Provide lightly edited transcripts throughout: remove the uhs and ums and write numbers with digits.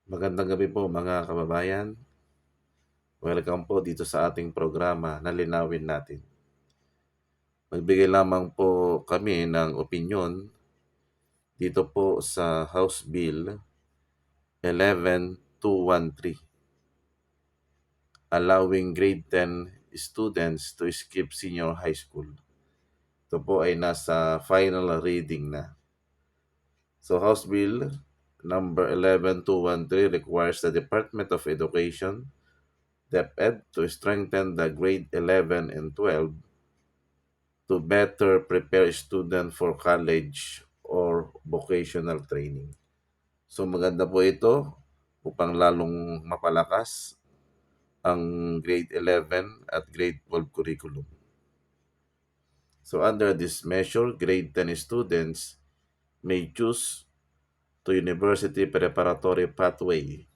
Magandang gabi po mga kababayan. Welcome po dito sa ating programa na Linawin Natin. Magbigay lamang po kami ng opinyon dito po sa House Bill 11213, allowing grade 10 students to skip senior high school. Ito po ay nasa final reading na. So House Bill number 11213 requires the Department of Education, DepEd, to strengthen the grade 11 and 12 to better prepare student for college or vocational training. So maganda po ito upang lalong mapalakas ang grade 11 at grade 12 curriculum. So under this measure, grade 10 students may choose to university preparatory pathway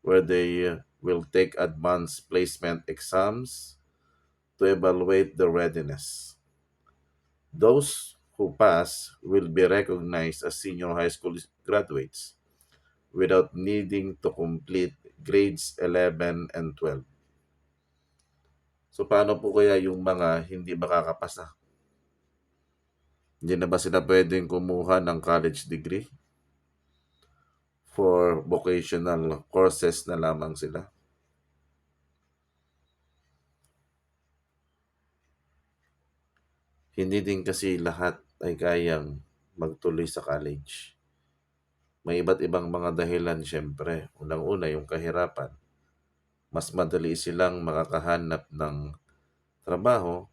where they will take advanced placement exams to evaluate their readiness. Those who pass will be recognized as senior high school graduates without needing to complete grades 11 and 12. So paano po kaya yung mga hindi makakapasa? Hindi na ba sila pwedeng kumuha ng college degree? For vocational courses na lamang sila? Hindi din kasi lahat ay kayang magtuloy sa college. May iba't ibang mga dahilan syempre. Unang-una yung kahirapan. Mas madali silang makakahanap ng trabaho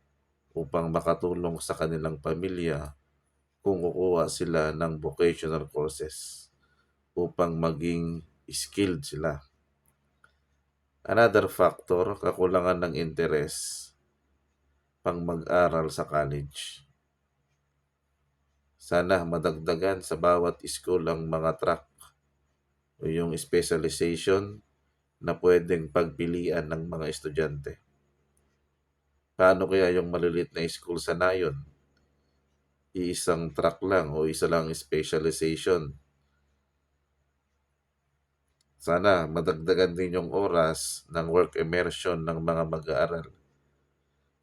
upang makatulong sa kanilang pamilya kung kukuha sila ng vocational courses upang maging skilled sila. Another factor, kakulangan ng interes pang mag-aral sa college. Sana madagdagan sa bawat school ang mga track o yung specialization na pwedeng pagpilian ng mga estudyante. Paano kaya yung maliliit na school sa Nayon? Iisang track lang o isa lang specialization. Sana madagdagan din yung oras ng work immersion ng mga mag-aaral.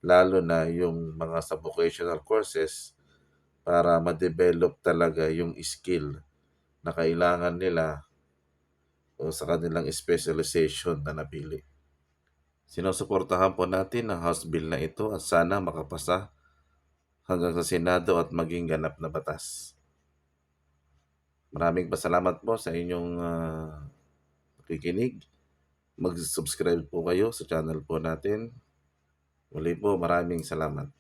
Lalo na yung mga sa vocational courses para ma-develop talaga yung skill na kailangan nila o sa kanilang specialization na napili. Sinusuportahan po natin ang House Bill na ito at sana makapasa hanggang sa Senado at maging ganap na batas. Maraming pasalamat po sa inyong nakikinig. Mag-subscribe po kayo sa channel po natin. Muli po, maraming salamat.